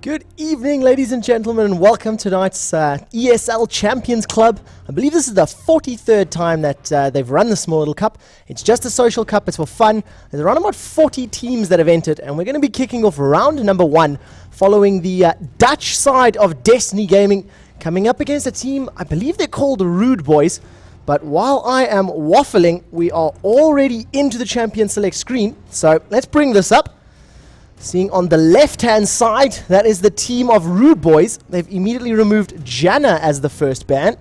Good evening, ladies and gentlemen, and welcome to tonight's ESL Champions Club. I believe this is the 43rd time that they've run the small little cup. It's just a social cup, it's for fun. There's around about 40 teams that have entered, and we're going to be kicking off round number 1, following the Dutch side of Destiny Gaming, coming up against a team, I believe they're called Rude Boys. But while I am waffling, we are already into the Champion Select screen, so let's bring this up. Seeing on the left-hand side, that is the team of Rude Boys. They've immediately removed Janna as the first ban,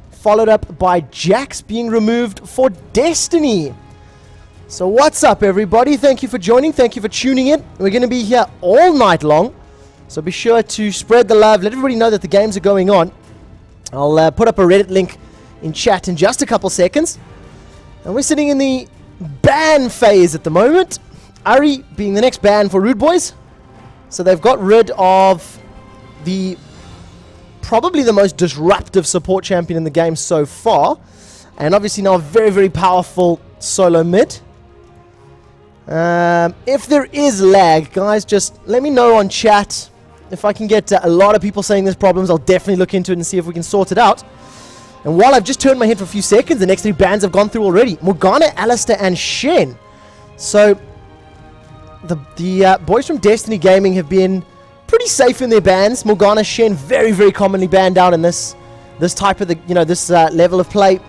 followed up by Jax being removed for Destiny. So what's up, everybody? Thank you for joining. Thank you for tuning in. We're going to be here all night long, so be sure to spread the love. Let everybody know that the games are going on. I'll put up a Reddit link in chat in just a couple seconds. And we're sitting in the ban phase at the moment. Ari being the next ban for Rude Boys. So they've got rid of probably the most disruptive support champion in the game so far. And obviously now a very, very powerful solo mid. If there is lag, guys, just let me know on chat. If I can get a lot of people saying there's problems, I'll definitely look into it and see if we can sort it out. And while I've just turned my head for a few seconds, the next 3 bans have gone through already. Morgana, Alistair, and Shen. So the boys from Destiny Gaming have been pretty safe in their bans. Morgana, Shen, very, very commonly banned out in this type of this level of play,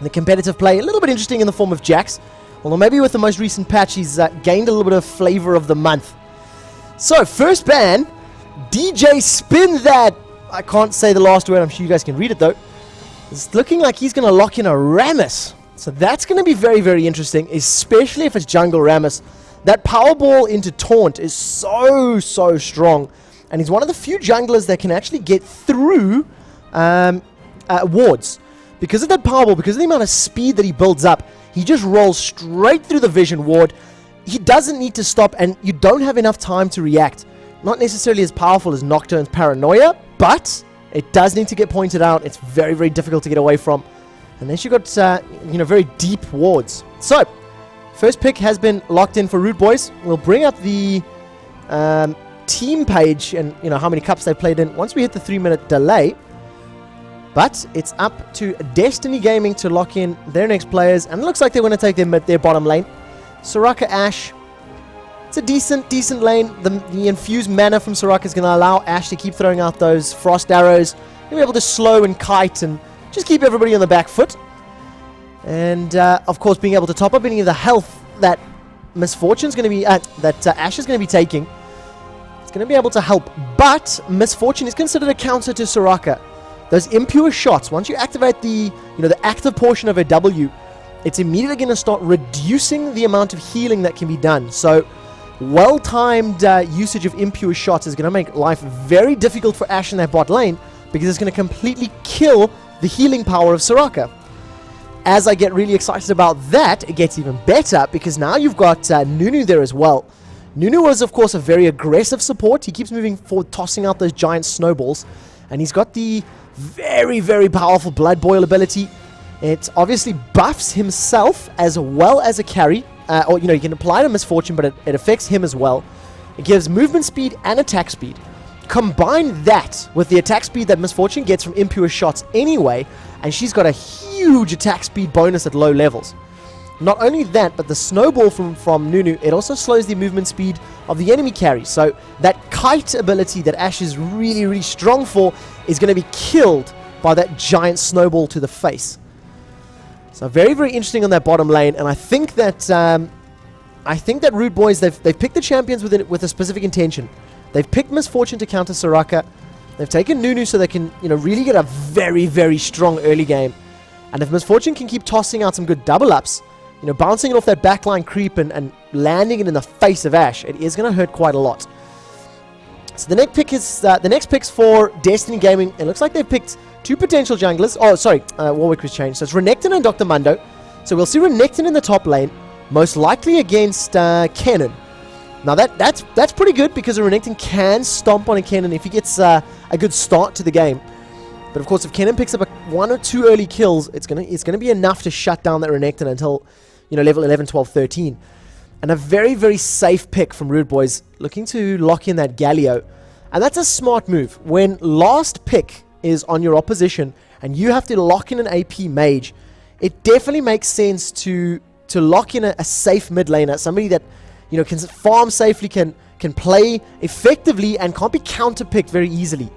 the competitive play. A little bit interesting in the form of Jax, although maybe with the most recent patch he's gained a little bit of flavor of the month. So first ban, DJ Spin That. I can't say the last word. I'm sure you guys can read it though. It's looking like he's going to lock in a Rammus. So that's going to be very, very interesting, especially if it's jungle Rammus. That power ball into taunt is so strong, and he's one of the few junglers that can actually get through wards. Because of that power ball, because of the amount of speed that he builds up, he just rolls straight through the vision ward. He doesn't need to stop, and you don't have enough time to react. Not necessarily as powerful as Nocturne's Paranoia, but it does need to get pointed out. It's very, very difficult to get away from. Unless you've got very deep wards. So first pick has been locked in for Rude Boys. We'll bring up the team page and how many cups they've played in once we hit the 3-minute delay. But it's up to Destiny Gaming to lock in their next players, and it looks like they want to take their bottom lane. Soraka Ashe. It's a decent lane. The infused mana from Soraka is going to allow Ashe to keep throwing out those frost arrows. He'll be able to slow and kite and just keep everybody on the back foot. And, of course, being able to top up any of the health that Misfortune's going to be... that Ashe is going to be taking. It's going to be able to help. But Misfortune is considered a counter to Soraka. Those impure shots, once you activate the active portion of a W, it's immediately going to start reducing the amount of healing that can be done. So, well-timed usage of impure shots is going to make life very difficult for Ashe in that bot lane, because it's going to completely kill the healing power of Soraka. As I get really excited about that, it gets even better, because now you've got Nunu there as well. Nunu was, of course, a very aggressive support. He keeps moving forward, tossing out those giant snowballs. And he's got the very, very powerful Blood Boil ability. It obviously buffs himself as well as a carry. You can apply to Misfortune, but it affects him as well. It gives movement speed and attack speed. Combine that with the attack speed that Misfortune gets from impure shots anyway, and she's got a huge attack speed bonus at low levels. Not only that, but the snowball from Nunu, it also slows the movement speed of the enemy carry. So that kite ability that Ashe is really, really strong for is going to be killed by that giant snowball to the face. So very, very interesting on that bottom lane, and I think that Rude Boys, they've picked the champions with a specific intention. They've picked Misfortune to counter Soraka. They've taken Nunu so they can, really get a very, very strong early game. And if Misfortune can keep tossing out some good double-ups, bouncing it off that backline creep and landing it in the face of Ashe, it is going to hurt quite a lot. So the next pick's for Destiny Gaming. It looks like they've picked 2 potential junglers. Oh, sorry, Warwick was changed. So it's Renekton and Dr. Mundo. So we'll see Renekton in the top lane, most likely against Kennen. Now that's pretty good, because a Renekton can stomp on a Kennen if he gets a good start to the game. But of course, if Kennen picks up 1 or 2 early kills, it's gonna be enough to shut down that Renekton until level 11, 12, 13. And a very, very safe pick from Rude Boys, looking to lock in that Galio. And that's a smart move. When last pick is on your opposition and you have to lock in an AP mage, it definitely makes sense to lock in a safe mid laner, somebody that can farm safely, can play effectively, and can't be counter-picked very easily.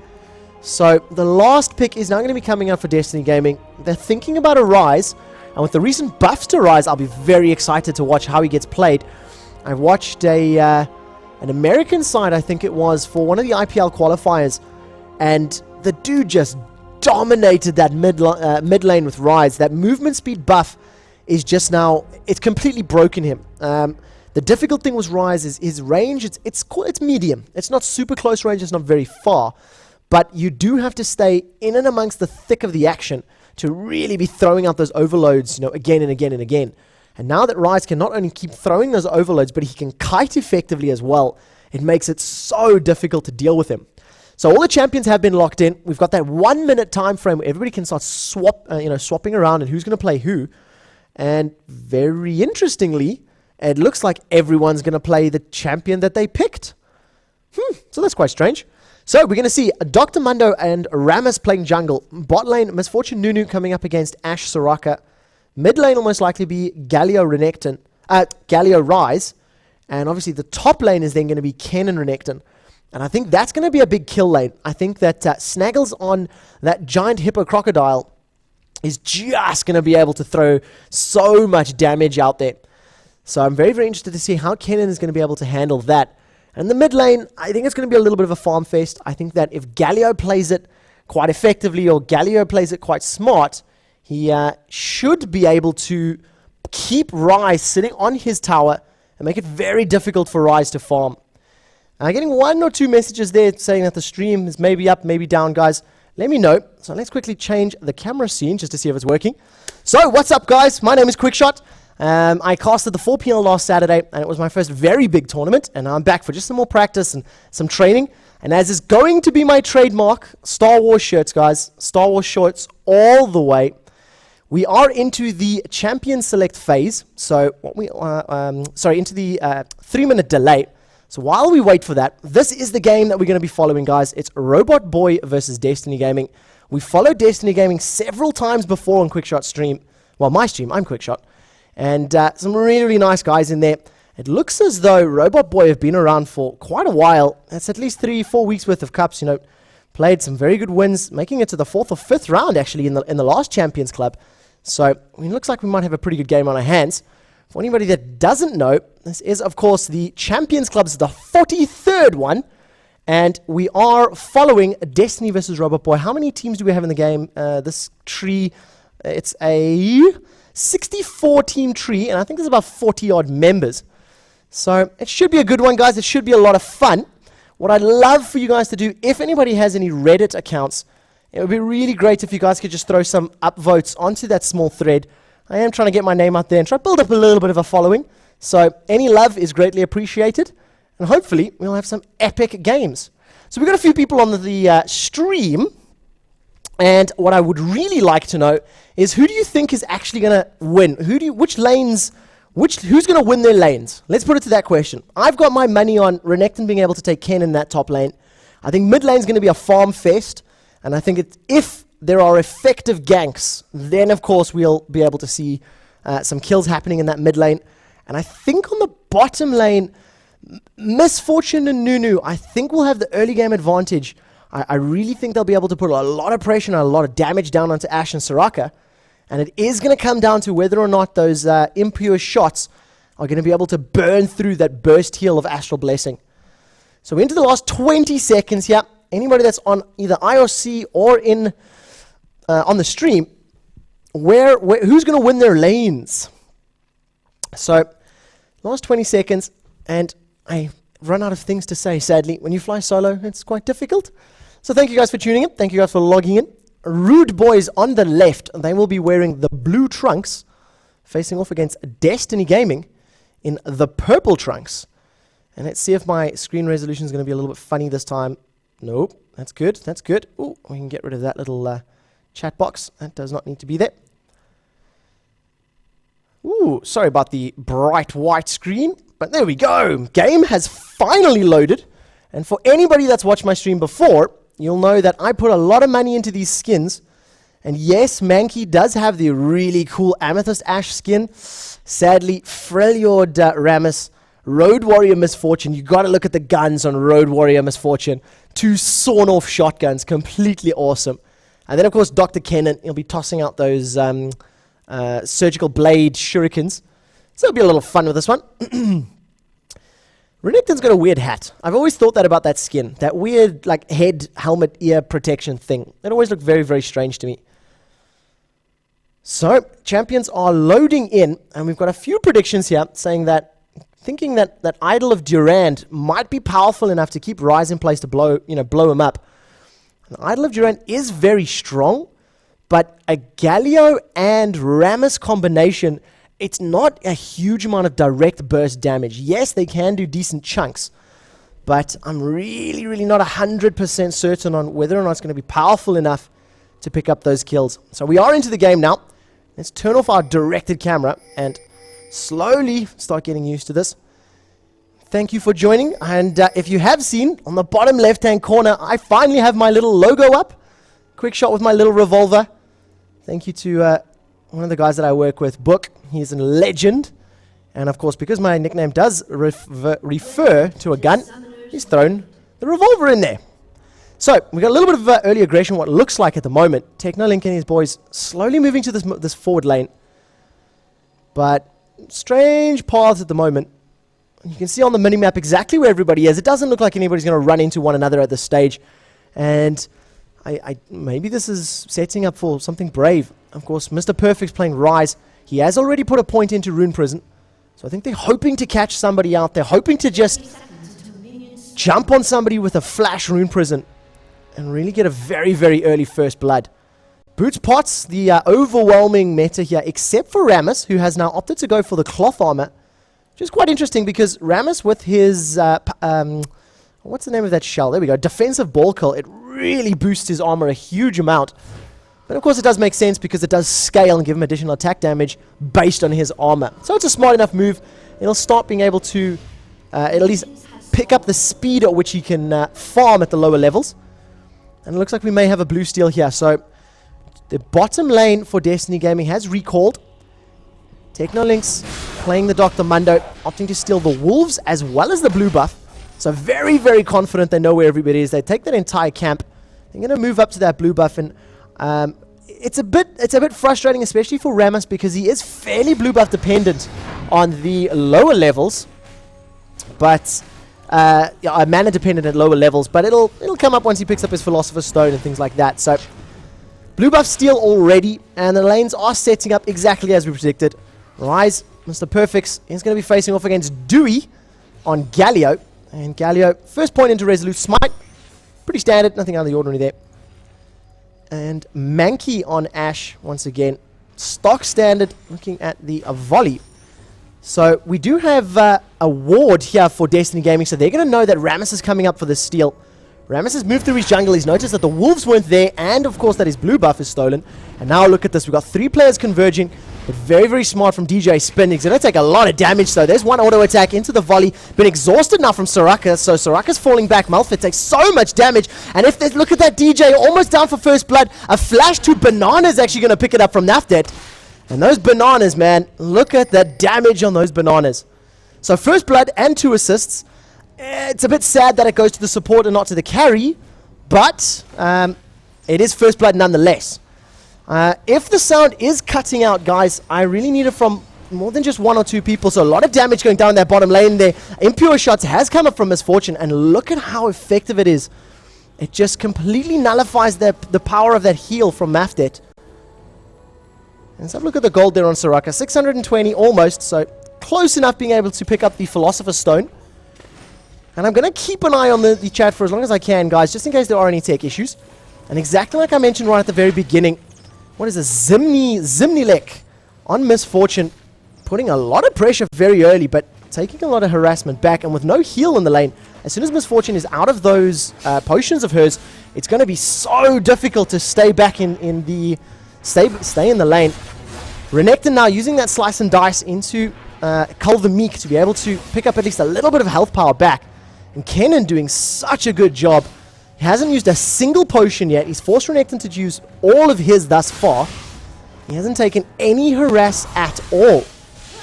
So the last pick is now going to be coming up for Destiny Gaming. They're thinking about a Ryze, and with the recent buffs to Ryze, I'll be very excited to watch how he gets played. I watched an American side, I think it was, for one of the IPL qualifiers, and the dude just dominated that mid lane with Ryze. That movement speed buff is just now, it's completely broken him. The difficult thing with Ryze is his range. It's medium. It's not super close range. It's not very far. But you do have to stay in and amongst the thick of the action to really be throwing out those overloads, again and again and again. And now that Ryze can not only keep throwing those overloads, but he can kite effectively as well, it makes it so difficult to deal with him. So all the champions have been locked in. We've got that 1 minute time frame where everybody can start swapping around and who's going to play who. And very interestingly, it looks like everyone's going to play the champion that they picked. So that's quite strange. So we're going to see Dr. Mundo and Rammus playing jungle. Bot lane, Misfortune Nunu coming up against Ashe Soraka. Mid lane will most likely be Galio Ryze. And obviously the top lane is then going to be Ken and Renekton. And I think that's going to be a big kill lane. I think that Snaggles on that giant hippo crocodile is just going to be able to throw so much damage out there. So I'm very, very interested to see how Kennen is going to be able to handle that. And the mid lane, I think it's going to be a little bit of a farm fest. I think that if Galio plays it quite effectively or Galio plays it quite smart, he should be able to keep Ryze sitting on his tower and make it very difficult for Ryze to farm. Getting 1 or 2 messages there saying that the stream is maybe up, maybe down, guys. Let me know. So let's quickly change the camera scene just to see if it's working. So what's up, guys? My name is Quickshot. I casted the 4PL last Saturday, and it was my first very big tournament, and now I'm back for just some more practice and some training. And as is going to be my trademark, Star Wars shirts, guys. Star Wars shorts all the way. We are into the champion select phase, so into the 3-minute delay. So while we wait for that, this is the game that we're going to be following, guys. It's Robot Boy versus Destiny Gaming. We followed Destiny Gaming several times before on Quickshot stream. Well, my stream, I'm Quickshot. And some really, really nice guys in there. It looks as though Robot Boy have been around for quite a while. That's at least 3-4 weeks worth of cups, Played some very good wins, making it to the 4th or 5th round, actually, in the last Champions Club. So, it looks like we might have a pretty good game on our hands. For anybody that doesn't know, this is, of course, the Champions Club. This is the 43rd one. And we are following Destiny versus Robot Boy. How many teams do we have in the game? This tree, it's a 64-team tree, and I think there's about 40-odd members. So it should be a good one, guys. It should be a lot of fun. What I'd love for you guys to do, if anybody has any Reddit accounts, it would be really great if you guys could just throw some upvotes onto that small thread. I am trying to get my name out there and try to build up a little bit of a following. So any love is greatly appreciated. And hopefully we'll have some epic games. So we've got a few people on the stream. And what I would really like to know is, who do you think is actually going to win? Who's going to win their lanes? Let's put it to that question. I've got my money on Renekton being able to take Ken in that top lane. I think mid lane is going to be a farm fest. And I think if there are effective ganks, then of course we'll be able to see some kills happening in that mid lane. And I think on the bottom lane, Misfortune and Nunu, I think will have the early game advantage. I really think they'll be able to put a lot of pressure and a lot of damage down onto Ashe and Soraka. And it is going to come down to whether or not those impure shots are going to be able to burn through that burst heal of Astral Blessing. So into the last 20 seconds here. Anybody that's on either IRC or on the stream, who's going to win their lanes? So last 20 seconds, and I run out of things to say, sadly. When you fly solo, it's quite difficult. So thank you guys for tuning in. Thank you guys for logging in. Rude Boys on the left, they will be wearing the blue trunks, facing off against Destiny Gaming in the purple trunks. And let's see if my screen resolution is going to be a little bit funny this time. Nope, that's good, that's good. Ooh, we can get rid of that little chat box. That does not need to be there. Ooh, sorry about the bright white screen, but there we go. Game has finally loaded, And for anybody that's watched my stream before, you'll know that I put a lot of money into these skins. And yes, Mankey does have the really cool Amethyst Ash skin. Sadly, Freljord Rammus, Road Warrior Misfortune. You got to look at the guns on Road Warrior Misfortune. 2 sawn-off shotguns, completely awesome. And then, of course, Dr. Kennan. He'll be tossing out those surgical blade shurikens. So it'll be a little fun with this one. Renekton's got a weird hat. I've always thought that about that skin. That weird, like, head, helmet, ear protection thing. It always looked very, very strange to me. So, champions are loading in. And we've got a few predictions here saying that thinking that Idol of Durand might be powerful enough to keep Rise in place to blow him up. And Idol of Durand is very strong, but a Galio and Rammus combination, it's not a huge amount of direct burst damage. Yes, they can do decent chunks, but I'm really, really not 100% certain on whether or not it's going to be powerful enough to pick up those kills. So we are into the game now. Let's turn off our directed camera and slowly start getting used to this. Thank you for joining, and if you have seen, on the bottom left-hand corner, I finally have my little logo up. Quick shot with my little revolver. Thank you to one of the guys that I work with, Book. He's a legend. And of course, because my nickname does refer to a gun, he's thrown the revolver in there. So, we got a little bit of early aggression, what it looks like at the moment. Technolink and his boys slowly moving to this forward lane. But strange paths at the moment. You can see on the minimap exactly where everybody is. It doesn't look like anybody's going to run into one another at this stage. And maybe this is setting up for something brave. Of course, Mr. Perfect's playing Rise. He has already put a point into Rune Prison. So I think they're hoping to catch somebody out. They're hoping to just jump on somebody with a flash Rune Prison and really get a very, very early first blood. Boots Potts, the overwhelming meta here, except for Rammus, who has now opted to go for the cloth armor. Which is quite interesting because Rammus with his, what's the name of that shell? There we go. Defensive ball kill. It really boosts his armor a huge amount. But of course it does make sense because it does scale and give him additional attack damage based on his armor. So it's a smart enough move. It'll start being able to at least pick up the speed at which he can farm at the lower levels. And it looks like we may have a blue steel here. So the bottom lane for Destiny Gaming has recalled. Technolinks playing the Dr. Mundo, opting to steal the wolves as well as the blue buff. So very, very confident they know where everybody is. They take that entire camp. They're going to move up to that blue buff, and it's a bit frustrating, especially for Rammus, because he is fairly blue buff dependent on the lower levels, but mana dependent at lower levels. But it'll come up once he picks up his Philosopher's Stone and things like that. So blue buff steal already, and the lanes are setting up exactly as we predicted. Rise, Mr. Perfects, is going to be facing off against Dewey on Galio. And Galio, first point into Resolute Smite. Pretty standard, nothing out of the ordinary there. And Mankey on Ash, once again. Stock standard, looking at the volley. So we do have a ward here for Destiny Gaming, so they're going to know that Rammus is coming up for this steal. Rammus has moved through his jungle. He's noticed that the wolves weren't there, and of course that his blue buff is stolen. And now look at this. We've got 3 players converging. But very, very smart from DJ Spin. He's going to take a lot of damage, though. There's one auto attack into the volley. Been exhausted now from Soraka, so Soraka's falling back. Malphite takes so much damage. And if they look at that DJ, almost down for first blood. A flash to Banana's actually going to pick it up from Nafdet. And those bananas, man. Look at the damage on those bananas. So first blood and 2 assists. It's a bit sad that it goes to the support and not to the carry. But it is first blood nonetheless. If the sound is cutting out, guys, I really need it from more than just 1 or 2 people. So a lot of damage going down that bottom lane there. Impure shots has come up from Misfortune, and look at how effective it is. It just completely nullifies the power of that heal from Mafdet. Let's have a look at the gold there on Soraka. 620 almost, so close enough being able to pick up the Philosopher's Stone. And I'm going to keep an eye on the chat for as long as I can, guys, just in case there are any tech issues. And exactly like I mentioned right at the very beginning, what is this? Zimnilek on Misfortune, putting a lot of pressure very early, but taking a lot of harassment back, and with no heal in the lane. As soon as Misfortune is out of those potions of hers, it's going to be so difficult to stay back in the stay in the lane. Renekton now using that slice and dice into Cull the Meek to be able to pick up at least a little bit of health power back. And Kenan doing such a good job. He hasn't used a single potion yet. He's forced Renekton to use all of his thus far. He hasn't taken any harass at all.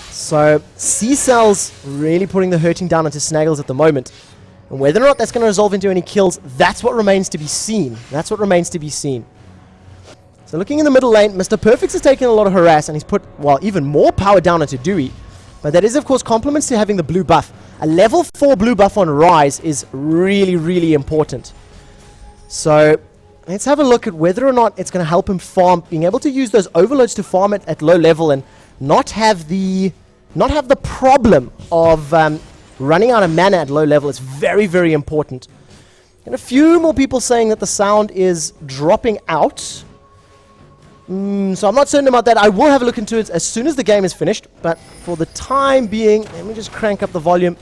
So C-Cell's really putting the hurting down onto Snaggles at the moment. And whether or not that's going to resolve into any kills, that's what remains to be seen. That's what remains to be seen. So looking in the middle lane, Mr. Perfect has taken a lot of harass, and he's put, well, even more power down onto Dewey. But that is, of course, compliments to having the blue buff. A level 4 blue buff on Rise is really, really important. So let's have a look at whether or not it's going to help him farm, being able to use those overloads to farm it at low level and not have the problem of running out of mana at low level. It's very, very important. And a few more people saying that the sound is dropping out. So I'm not certain about that. I will have a look into it as soon as the game is finished. But for the time being, let me just crank up the volume.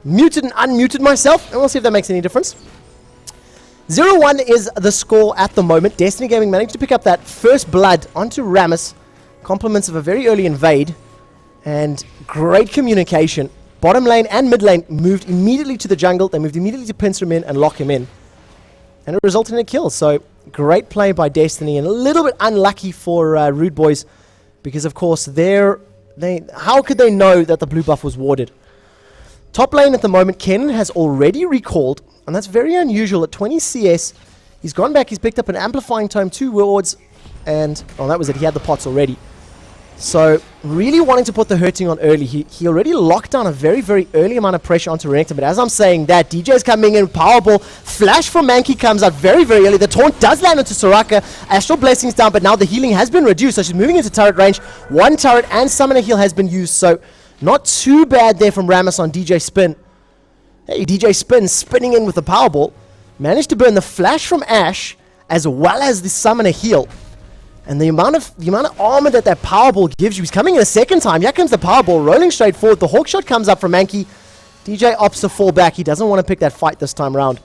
Muted and unmuted myself, and we'll see if that makes any difference. 0-1 is the score at the moment. Destiny Gaming managed to pick up that first blood onto Rammus. Compliments of a very early invade. And great communication. Bottom lane and mid lane moved immediately to the jungle. They moved immediately to pincer him in and lock him in. And it resulted in a kill. So great play by Destiny, and a little bit unlucky for Rude Boys, because of course how could they know that the blue buff was warded? Top lane at the moment, Kenan has already recalled, and that's very unusual at 20 CS. He's gone back, he's picked up an amplifying tome, 2 wards, and oh, that was it, he had the pots already. So really wanting to put the hurting on early. He already locked down a very, very early amount of pressure onto Renekton. But as I'm saying that, DJ's coming in, Powerball, flash from Mankey comes out very, very early. The taunt does land onto Soraka. Astral Blessings down, but now the healing has been reduced. So she's moving into turret range. One turret and Summoner Heal has been used. So not too bad there from Rammus on DJ Spin. Hey, DJ Spin spinning in with the Powerball. Managed to burn the flash from Ashe as well as the Summoner Heal. And the amount of armor that Powerball gives you. He's coming in a second time. Here comes the Powerball, rolling straight forward. The Hawk Shot comes up from Mankey. DJ opts to fall back. He doesn't want to pick that fight this time around.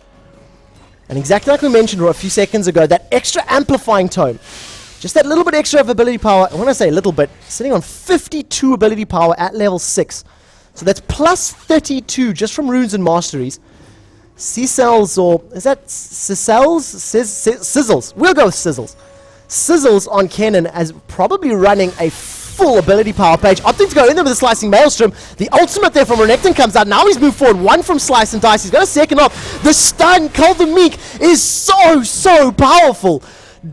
And exactly like we mentioned a few seconds ago, that extra amplifying tome. Just that little bit extra of ability power. I want to say a little bit. Sitting on 52 ability power at level 6. So that's plus 32 just from runes and masteries. C-Cells, or is that Sizzles? Sizzles. We'll go with Sizzles. Sizzles on Kenan as probably running a full ability power page. Opting to go in there with a Slicing Maelstrom. The ultimate there from Renekton comes out. Now he's moved forward. One from Slice and Dice. He's got a second off. The stun, Call the Meek, is so powerful.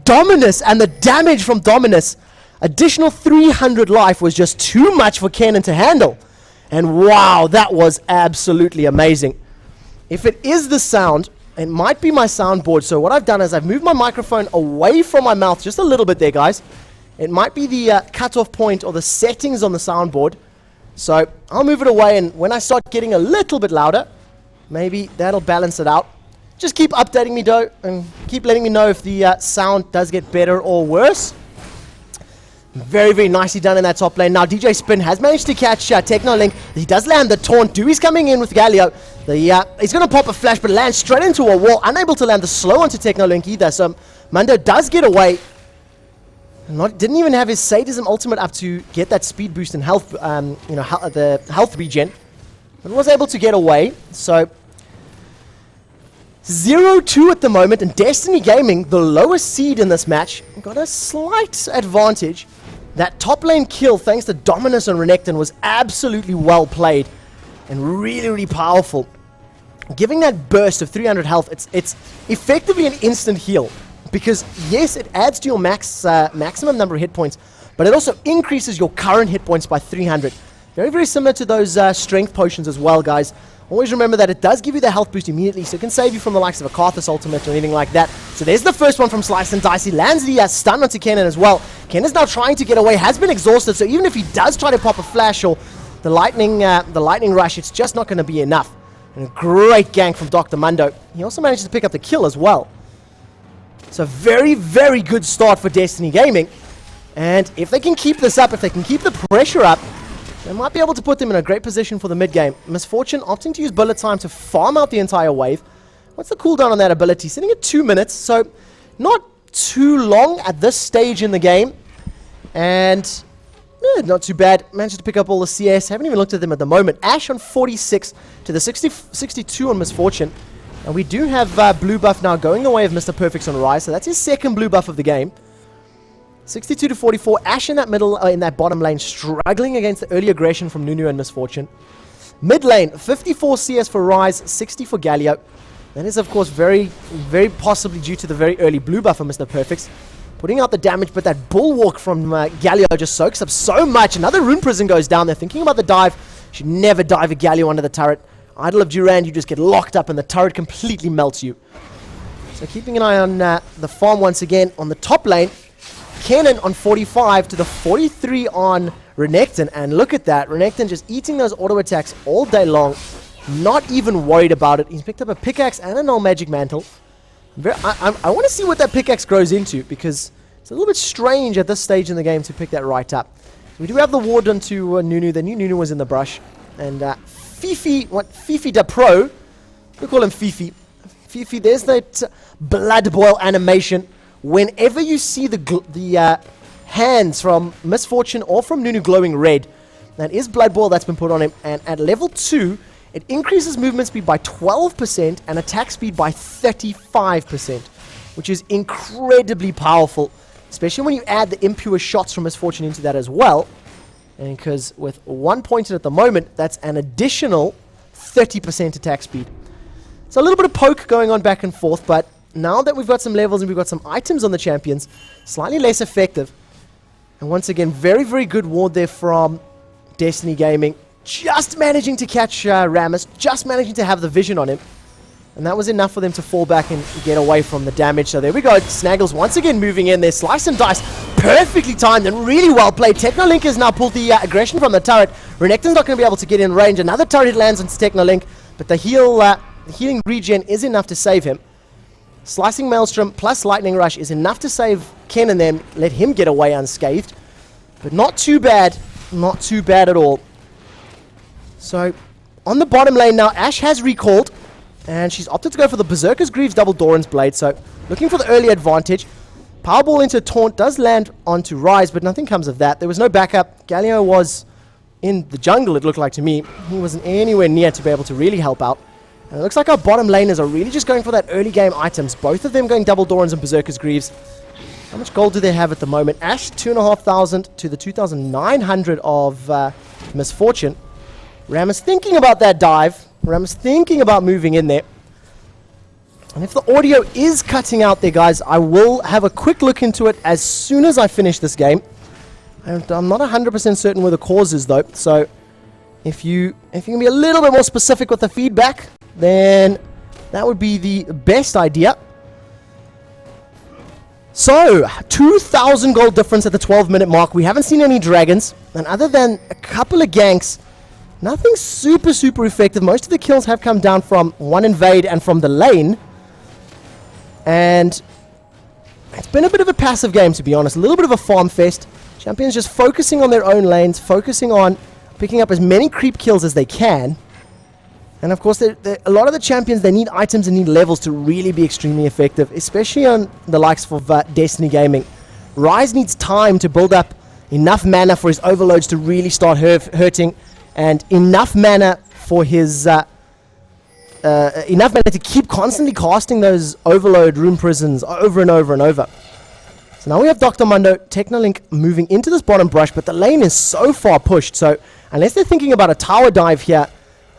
Dominus and the damage from Dominus. Additional 300 life was just too much for Kenan to handle. And wow, that was absolutely amazing. If it is the sound, it might be my soundboard. So what I've done is I've moved my microphone away from my mouth just a little bit there, guys. It might be the cutoff point or the settings on the soundboard. So I'll move it away, and when I start getting a little bit louder, maybe that'll balance it out. Just keep updating me, though, and keep letting me know if the sound does get better or worse. Very, very nicely done in that top lane. Now DJ Spin has managed to catch Technolink. He does land the taunt. Dewey's coming in with Galio. He's going to pop a flash, but lands straight into a wall. Unable to land the slow onto Technolink either. So Mundo does get away. Didn't even have his Sadism ultimate up to get that speed boost and health, the health regen. But was able to get away. So 0-2 at the moment, and Destiny Gaming, the lowest seed in this match, got a slight advantage. That top lane kill, thanks to Dominus on Renekton, was absolutely well played and really, really powerful. Giving that burst of 300 health, it's effectively an instant heal. Because, yes, it adds to your maximum number of hit points, but it also increases your current hit points by 300. Very, very similar to those strength potions as well, guys. Always remember that it does give you the health boost immediately, so it can save you from the likes of a Karthus ultimate or anything like that. So there's the first one from Slice and Dice. He lands the stun onto Kenan as well. Kenan's now trying to get away, has been exhausted, so even if he does try to pop a flash or the lightning rush, it's just not going to be enough. And a great gank from Dr. Mundo. He also manages to pick up the kill as well. So very, very good start for Destiny Gaming. And if they can keep this up, if they can keep the pressure up, they might be able to put them in a great position for the mid-game. Misfortune opting to use bullet time to farm out the entire wave. What's the cooldown on that ability? Sitting at 2 minutes, so not too long at this stage in the game. And Not too bad. Managed to pick up all the CS. Haven't even looked at them at the moment. Ash on 46 to the 62 on Misfortune. And we do have blue buff now going the way of Mr. Perfect's on Rise. So that's his second blue buff of the game. 62 to 44. Ash in that middle, in that bottom lane, struggling against the early aggression from Nunu and Misfortune. Mid lane, 54 CS for Rise, 60 for Galio. That is, of course, very, very possibly due to the very early blue buff of Mr. Perfect's. Putting out the damage, but that bulwark from Galio just soaks up so much. Another Rune Prison goes down there. Thinking about the dive. Should never dive a Galio under the turret. Idol of Durand, you just get locked up and the turret completely melts you. So keeping an eye on the farm once again on the top lane. Kennen on 45 to the 43 on Renekton. And look at that. Renekton just eating those auto attacks all day long. Not even worried about it. He's picked up a pickaxe and a null magic mantle. I want to see what that pickaxe grows into, because it's a little bit strange at this stage in the game to pick that right up. We do have the ward onto Nunu. The new Nunu was in the brush. And Fifi da Pro, we call him Fifi. Fifi, there's that blood boil animation. Whenever you see the hands from Misfortune or from Nunu glowing red, that is blood boil that's been put on him. And at level 2, it increases movement speed by 12% and attack speed by 35%, which is incredibly powerful, especially when you add the impure shots from Misfortune into that as well. And because with 1 pointed at the moment, that's an additional 30% attack speed. So a little bit of poke going on back and forth, but now that we've got some levels and we've got some items on the champions, slightly less effective. And once again, very, very good ward there from Destiny Gaming. Just managing to catch Rammus, just managing to have the vision on him. And that was enough for them to fall back and get away from the damage. So there we go. Snaggles once again moving in there. Slice and dice. Perfectly timed and really well played. Technolink has now pulled the aggression from the turret. Renekton's not going to be able to get in range. Another turret lands onto Technolink. But the healing regen is enough to save him. Slicing Maelstrom plus Lightning Rush is enough to save Ken and them. Let him get away unscathed. But not too bad. Not too bad at all. So, on the bottom lane now, Ash has recalled, and she's opted to go for the Berserker's Greaves double Doran's Blade, so looking for the early advantage. Powerball into Taunt does land onto Rise, but nothing comes of that. There was no backup. Galio was in the jungle, it looked like to me. He wasn't anywhere near to be able to really help out. And it looks like our bottom laners are really just going for that early game items, both of them going double Dorans and Berserker's Greaves. How much gold do they have at the moment? Ash, 2,500 to the 2,900 of Misfortune. Rammus thinking about that dive. Rammus thinking about moving in there. And if the audio is cutting out there, guys, I will have a quick look into it as soon as I finish this game. I'm not 100% certain where the cause is, though. So if you can be a little bit more specific with the feedback, then that would be the best idea. So, 2,000 gold difference at the 12-minute mark. We haven't seen any dragons. And other than a couple of ganks, nothing super, super effective. Most of the kills have come down from one invade and from the lane. And it's been a bit of a passive game, to be honest. A little bit of a farm fest. Champions just focusing on their own lanes, focusing on picking up as many creep kills as they can. And of course, a lot of the champions, they need items and need levels to really be extremely effective, especially on the likes of Destiny Gaming. Rise needs time to build up enough mana for his overloads to really start hurting, and enough mana for his enough mana to keep constantly casting those overload rune prisons over and over and over. So now we have Dr. Mundo, Technolink moving into this bottom brush, but the lane is so far pushed, so unless they're thinking about a tower dive here,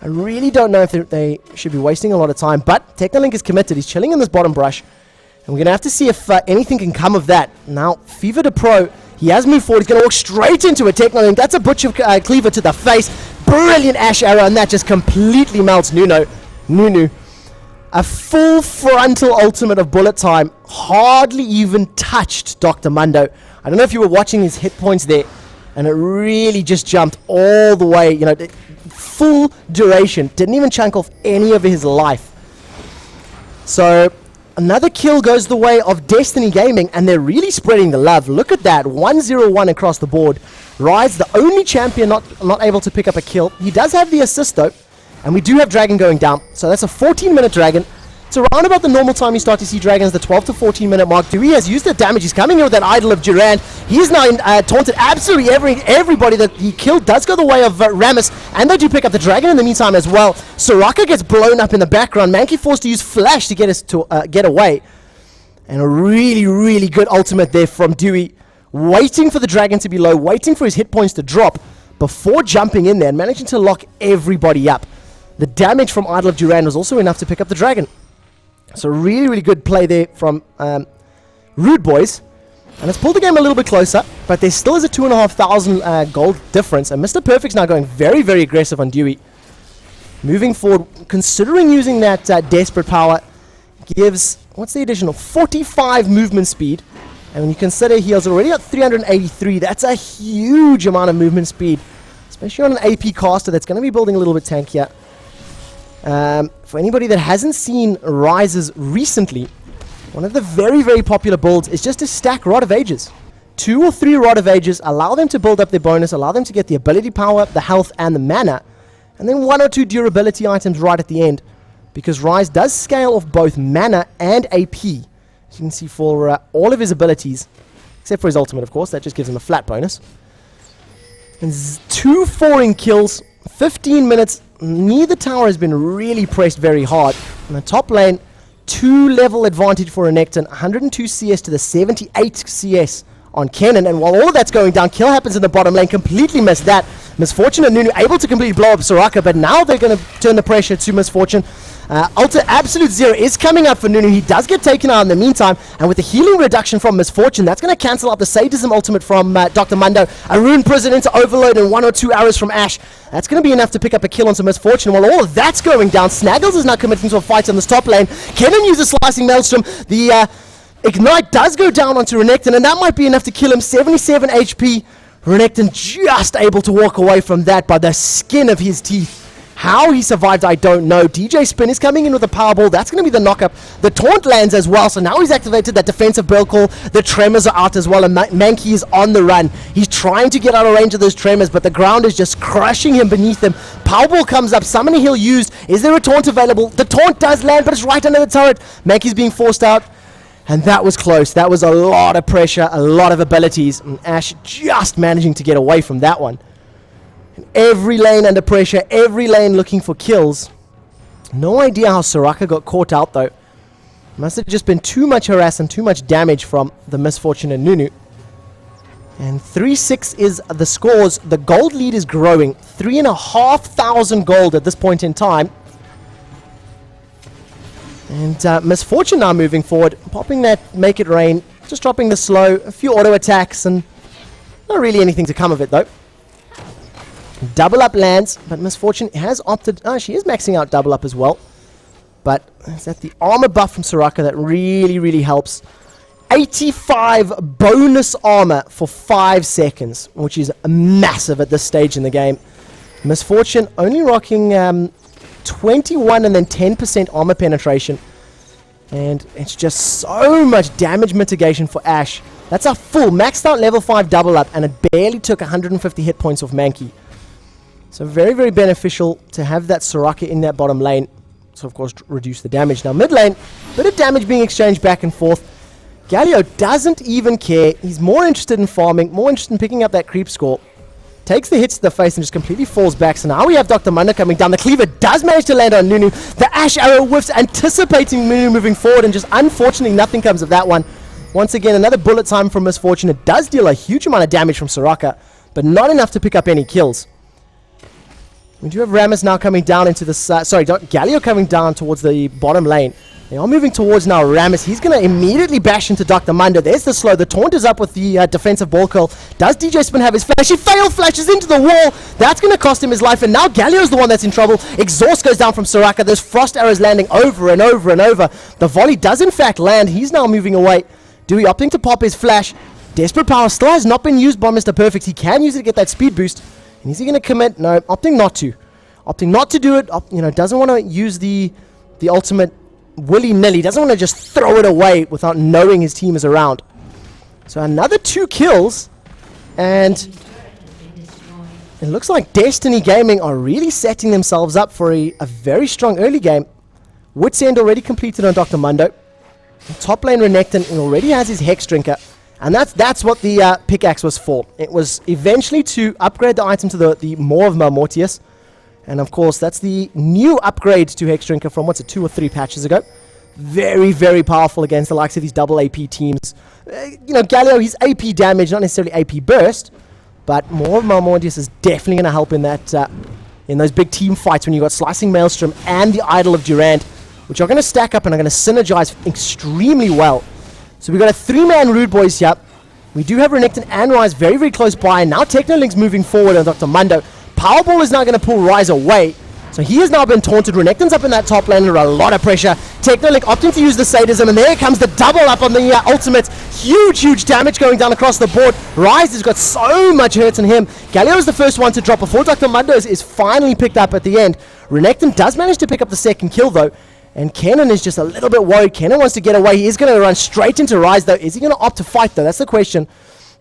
I really don't know if they should be wasting a lot of time. But Technolink is committed. He's chilling in this bottom brush. And we're going to have to see if anything can come of that. Now, Fever the Pro, he has moved forward. He's going to walk straight into a Technolink. That's a Butcher Cleaver to the face. Brilliant Ash Arrow, and that just completely melts Nunu. A full frontal ultimate of bullet time. Hardly even touched Dr. Mundo. I don't know if you were watching his hit points there. And it really just jumped all the way, you know, full duration. Didn't even chunk off any of his life. So, another kill goes the way of Destiny Gaming, and they're really spreading the love. Look at that, 1-0-1 across the board. Rise, the only champion not able to pick up a kill. He does have the assist, though, and we do have Dragon going down. So that's a 14-minute Dragon. It's around about the normal time you start to see dragons, the 12 to 14 minute mark. Dewey has used the damage. He's coming in with that idol of Durand. He's now taunted absolutely everybody that he killed. Does go the way of Rammus, and they do pick up the dragon in the meantime as well. Soraka gets blown up in the background. Mankey forced to use flash to get us to get away. And a really, really good ultimate there from Dewey. Waiting for the dragon to be low, waiting for his hit points to drop before jumping in there and managing to lock everybody up. The damage from Idol of Durand was also enough to pick up the dragon. So really, really good play there from Rude Boys. And it's pulled the game a little bit closer, but there still is a 2,500 gold difference. And Mr. Perfect's now going very, very aggressive on Dewey. Moving forward, considering using that Desperate Power, gives, what's the additional? 45 movement speed. And when you consider he's already at 383, that's a huge amount of movement speed. Especially on an AP caster that's going to be building a little bit tankier. For anybody that hasn't seen Rises recently, one of the very, very popular builds is just to stack Rod of Ages. 2 or 3 Rod of Ages, allow them to build up their bonus, allow them to get the ability power, the health, and the mana. And then 1 or 2 durability items right at the end. Because Rise does scale off both mana and AP. As you can see for all of his abilities, except for his ultimate, of course, that just gives him a flat bonus. And 2 4-ing kills, 15 minutes. Neither tower has been really pressed very hard. In the top lane, 2 level advantage for Renekton, 102 CS to the 78 CS on Kennen. And while all of that's going down, kill happens in the bottom lane, completely missed that. Misfortune and Nunu able to completely blow up Soraka, but now they're going to turn the pressure to Misfortune. Ultra Absolute Zero is coming out for Nunu. He does get taken out in the meantime, and with the healing reduction from Misfortune, that's going to cancel out the Sadism ultimate from Dr. Mundo. A Rune Prison into Overload and 1 or 2 arrows from Ashe. That's going to be enough to pick up a kill on some Misfortune. While all of that's going down, Snaggles is now committing to a fight on this top lane. Kennen uses Slicing Maelstrom. The Ignite does go down onto Renekton, and that might be enough to kill him. 77 HP. Renekton just able to walk away from that by the skin of his teeth. How he survived, I don't know. DJ Spin is coming in with a Powerball. That's going to be the knock-up. The Taunt lands as well, so now he's activated that defensive Bell Call. The Tremors are out as well, and Mankey is on the run. He's trying to get out of range of those Tremors, but the ground is just crushing him beneath him. Powerball comes up. Summoning Heal used. Is there a Taunt available? The Taunt does land, but it's right under the turret. Mankey's being forced out. And that was close. That was a lot of pressure, a lot of abilities. And Ashe just managing to get away from that one. And every lane under pressure, every lane looking for kills. No idea how Soraka got caught out though. Must have just been too much harass and too much damage from the Misfortune and Nunu. And 3-6 is the scores. The gold lead is growing. 3,500 gold at this point in time. And Misfortune now moving forward, popping that Make It Rain, just dropping the slow, a few auto attacks, and not really anything to come of it though. Double up lands, but Misfortune has opted, she is maxing out double up as well. But is that the armor buff from Soraka that really, really helps. 85 bonus armor for 5 seconds, which is massive at this stage in the game. Misfortune only rocking 21 and then 10% armor penetration, and it's just so much damage mitigation for Ashe. That's a full maxed out level 5 double up, and it barely took 150 hit points off Mankey. So very, very beneficial to have that Soraka in that bottom lane. So of course reduce the damage. Now mid lane, bit of damage being exchanged back and forth. Galio doesn't even care. He's more interested in farming, more interested in picking up that creep score. Takes the hits to the face and just completely falls back. So now we have Dr. Mundo coming down. The cleaver does manage to land on Nunu. The Ashe arrow whiffs, anticipating Nunu moving forward, and just unfortunately nothing comes of that one. Once again, another bullet time from Misfortune. It does deal a huge amount of damage from Soraka, but not enough to pick up any kills. We do have Rammus now coming down into the Galio coming down towards the bottom lane. They are moving towards now Rammus. He's going to immediately bash into Dr. Mundo. There's the slow. The taunt is up with the defensive ball curl. Does DJ Spin have his flash? He fail flashes into the wall. That's going to cost him his life. And now Galio's the one that's in trouble. Exhaust goes down from Soraka. There's frost arrows landing over and over and over. The volley does in fact land. He's now moving away. Dewey opting to pop his flash. Desperate Power still has not been used by Mr. Perfect. He can use it to get that speed boost. And is he going to commit? No, opting not to. Opting not to do it. Doesn't want to use the ultimate willy-nilly. Doesn't want to just throw it away without knowing his team is around. So another 2 kills, and it looks like Destiny Gaming are really setting themselves up for a very strong early game. Wit's End already completed on Dr. Mundo. Top lane Renekton already has his Hex Drinker. And that's what the pickaxe was for. It was eventually to upgrade the item to the Maw of Mortius. And of course, that's the new upgrade to Hex Drinker from, 2 or 3 patches ago. Very, very powerful against the likes of these double AP teams. Galio, he's AP damage, not necessarily AP burst. But Maw of Mortius is definitely going to help in that, in those big team fights when you've got Slicing Maelstrom and the Idol of Durand, which are going to stack up and are going to synergize extremely well. So we've got a 3-man Rude Boys here. We do have Renekton and Ryze very, very close by. And now Technolink's moving forward on Dr. Mundo. Powerball is now going to pull Ryze away. So he has now been taunted. Renekton's up in that top lane under a lot of pressure. Technolink opting to use the sadism. And there comes the double up on the ultimate. Huge, huge damage going down across the board. Ryze has got so much hurt on him. Galio is the first one to drop before Dr. Mundo is finally picked up at the end. Renekton does manage to pick up the second kill though. And Kennen is just a little bit worried. Kennen wants to get away. He is going to run straight into Ryze, though. Is he going to opt to fight, though? That's the question.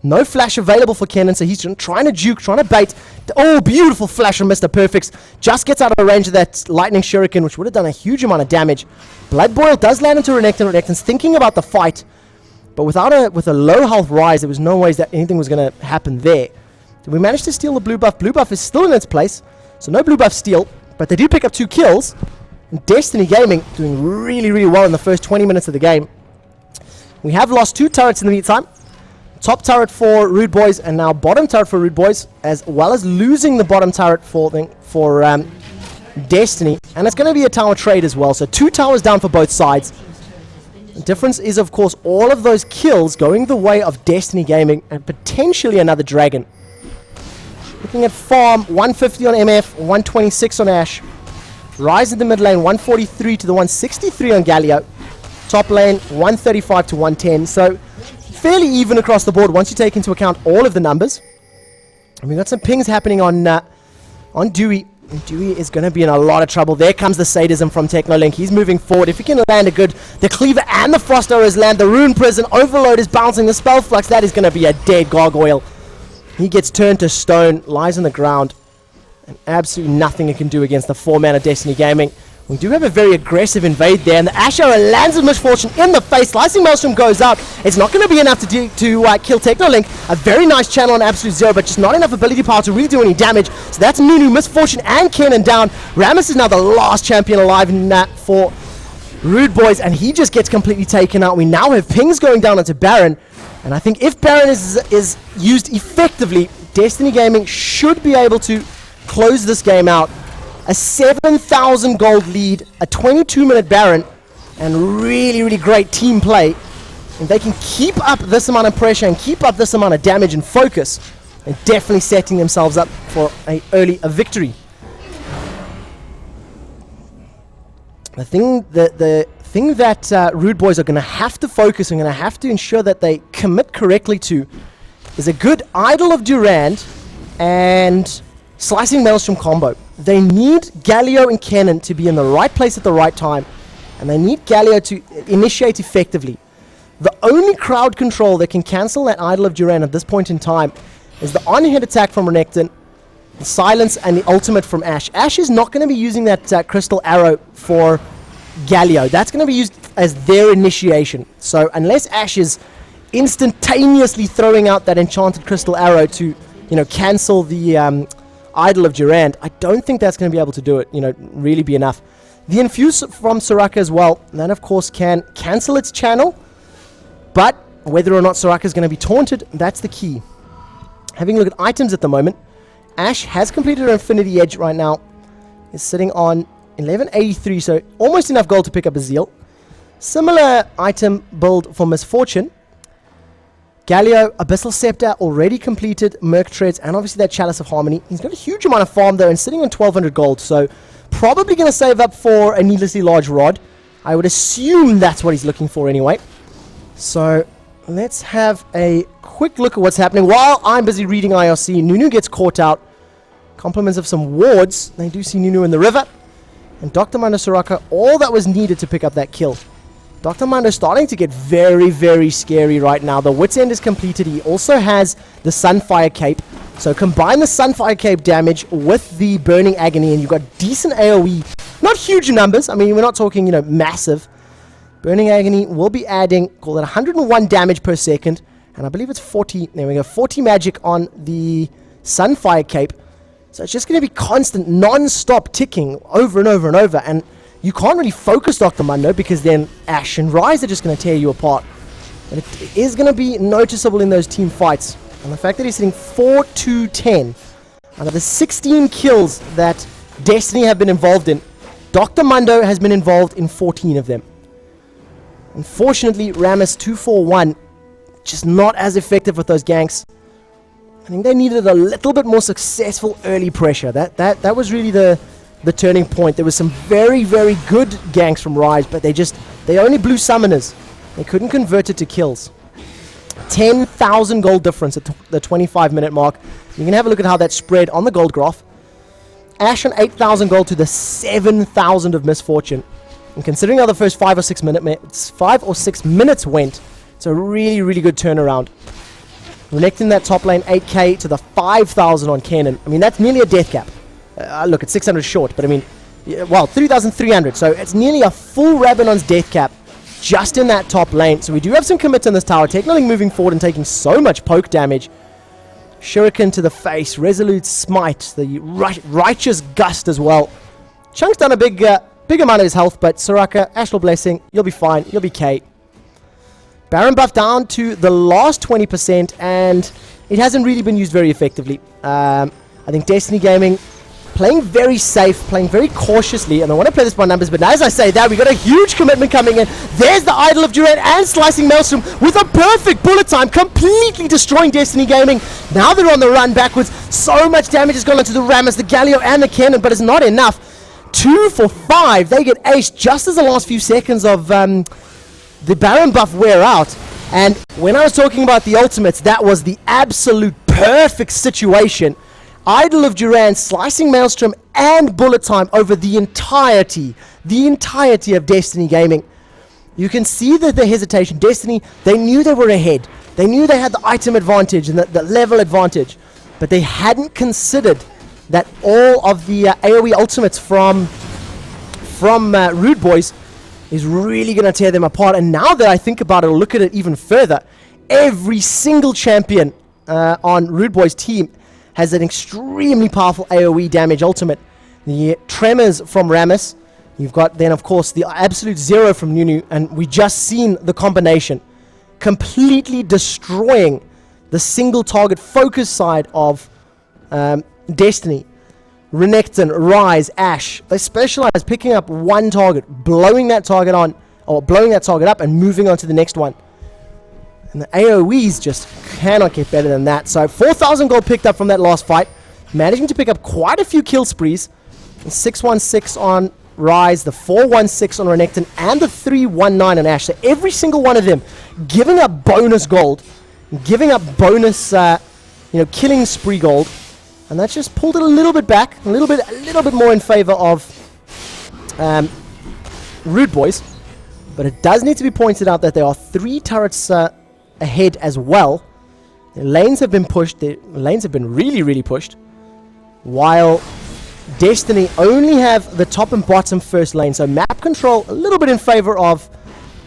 No flash available for Kennen, so he's trying to juke, trying to bait. Oh, beautiful flash from Mr. Perfects. Just gets out of range of that lightning shuriken, which would have done a huge amount of damage. Blood Boil does land into Renekton. Renekton's thinking about the fight. But with a low health Ryze, there was no ways that anything was going to happen there. Did we manage to steal the blue buff? Blue buff is still in its place, so no blue buff steal. But they do pick up 2 kills. Destiny Gaming doing really, really well in the first 20 minutes of the game. We have lost 2 turrets in the meantime. Top turret for Rude Boys and now bottom turret for Rude Boys, as well as losing the bottom turret for Destiny. And it's going to be a tower trade as well. So 2 towers down for both sides. The difference is, of course, all of those kills going the way of Destiny Gaming and potentially another dragon. Looking at farm, 150 on MF, 126 on Ashe. Ryze in the mid lane, 143 to the 163 on Galio. Top lane, 135 to 110. So, fairly even across the board once you take into account all of the numbers. And we've got some pings happening on Dewey. And Dewey is going to be in a lot of trouble. There comes the sadism from Technolink. He's moving forward. If he can land the Cleaver and the Frost Arrows land. The Rune Prison Overload is bouncing. The Spell Flux, that is going to be a dead gargoyle. He gets turned to stone, lies on the ground. And absolutely nothing it can do against the 4-man of Destiny Gaming. We do have a very aggressive invade there, and the Ash Arrow lands with Misfortune in the face. Slicing Maelstrom goes up. It's not going to be enough to kill Technolink. A very nice channel on Absolute Zero, but just not enough ability power to really do any damage. So that's Nunu, Misfortune, and Kennen down. Ramus is now the last champion alive in that for Rude Boys, and he just gets completely taken out. We now have pings going down onto Baron, and I think if Baron is used effectively, Destiny Gaming should be able to close this game out. A 7,000 gold lead, a 22-minute Baron, and really, really great team play. If they can keep up this amount of pressure and keep up this amount of damage and focus, they're definitely setting themselves up for a victory. The thing that Rude Boys are going to have to focus and going to have to ensure that they commit correctly to is a good Idol of Durand and Slicing Maelstrom combo. They need Galio and Kennen to be in the right place at the right time, and they need Galio to initiate effectively. The only crowd control that can cancel that Idol of Durand at this point in time is the on-hit attack from Renekton, the silence, and the ultimate from Ashe. Ashe is not going to be using that crystal arrow for Galio. That's going to be used as their initiation. So unless Ashe is instantaneously throwing out that enchanted crystal arrow to, cancel the Idol of Durand, I don't think that's going to be able to do it, really be enough. The Infuse from Soraka as well, that of course can cancel its channel, but whether or not Soraka is going to be taunted, that's the key. Having a look at items at the moment, Ashe has completed her Infinity Edge right now, is sitting on 1183, so almost enough gold to pick up a Zeal. Similar item build for Misfortune. Galio, Abyssal Scepter, already completed, Merc Treads, and obviously that Chalice of Harmony. He's got a huge amount of farm though, and sitting on 1200 gold, so probably going to save up for a needlessly large rod. I would assume that's what he's looking for anyway. So, let's have a quick look at what's happening. While I'm busy reading IRC, Nunu gets caught out. Compliments of some wards. They do see Nunu in the river. And Dr. Mundo Soraka, all that was needed to pick up that kill. Dr. Mundo starting to get very, very scary right now. The Wit's End is completed. He also has the Sunfire Cape. So combine the Sunfire Cape damage with the Burning Agony, and you've got decent AoE Not huge numbers. I mean, we're not talking, you know, massive. Burning Agony will be adding, call it 101 damage per second. And I believe it's 40, there we go, 40 magic on the Sunfire Cape. So it's just going to be constant, non-stop ticking over and over and over. And you can't really focus Dr. Mundo because then Ash and Rise are just going to tear you apart. But it is going to be noticeable in those team fights. And the fact that he's hitting 4-2-10 out of the 16 kills that Destiny have been involved in, Dr. Mundo has been involved in 14 of them. Unfortunately, Rammus 241 just not as effective with those ganks. I think they needed a little bit more successful early pressure. That was really the turning point. There was some very, very good ganks from Rise, but they only blew summoners. They couldn't convert it to kills. 10,000 gold difference at the 25-minute mark. You can have a look at how that spread on the gold graph. Ash on 8,000 gold to the 7,000 of Misfortune. And considering how the first 5 or 6 minutes went, it's a really, really good turnaround. Renekton in that top lane, 8k to the 5,000 on Kennen. I mean, that's nearly a death cap. Look, it's 600 short, but I mean, well, 3,300. So it's nearly a full Rabbanon's death cap just in that top lane. So we do have some commits in this tower. Technically moving forward and taking so much poke damage. Shuriken to the face, Resolute Smite, the Righteous Gust as well. Chunk's done a big amount of his health, but Soraka, Astral Blessing, you'll be fine, you'll be K. Baron buff down to the last 20%, and it hasn't really been used very effectively. I think Destiny Gaming playing very safe, playing very cautiously, and I want to play this by numbers, but as I say that, we got a huge commitment coming in. There's the Idol of Duran and Slicing Maelstrom with a perfect bullet time, completely destroying Destiny Gaming. Now they're on the run backwards. So much damage has gone into the Rammus, the Galio, and the Kennen, but it's not enough. 2 for 5. They get aced just as the last few seconds of the Baron buff wear out. And when I was talking about the ultimates, that was the absolute perfect situation. Idol of Duran, Slicing Maelstrom, and Bullet Time over the entirety of Destiny Gaming. You can see that the hesitation. Destiny, they knew they were ahead. They knew they had the item advantage and the level advantage. But they hadn't considered that all of the AoE ultimates from Rude Boys is really going to tear them apart. And now that I think about it or look at it even further, every single champion on Rude Boys' team has an extremely powerful AoE damage ultimate. The Tremors from Rammus. You've got then, of course, the Absolute Zero from Nunu. And we just seen the combination completely destroying the single target focus side of Destiny. Renekton, Rise, Ash. They specialize picking up one target, blowing that target on, or blowing that target up and moving on to the next one. And the AoEs just cannot get better than that. So 4,000 gold picked up from that last fight. Managing to pick up quite a few kill sprees. The 616 on Rise, the 416 on Renekton, and the 319 on Ash. So every single one of them giving up bonus gold, giving up bonus, killing spree gold. And that's just pulled it a little bit back, a little bit more in favor of Rude Boys. But it does need to be pointed out that there are 3 turrets ahead as well. Their lanes have been pushed. Their lanes have been really, really pushed. While Destiny only have the top and bottom first lane. So map control a little bit in favor of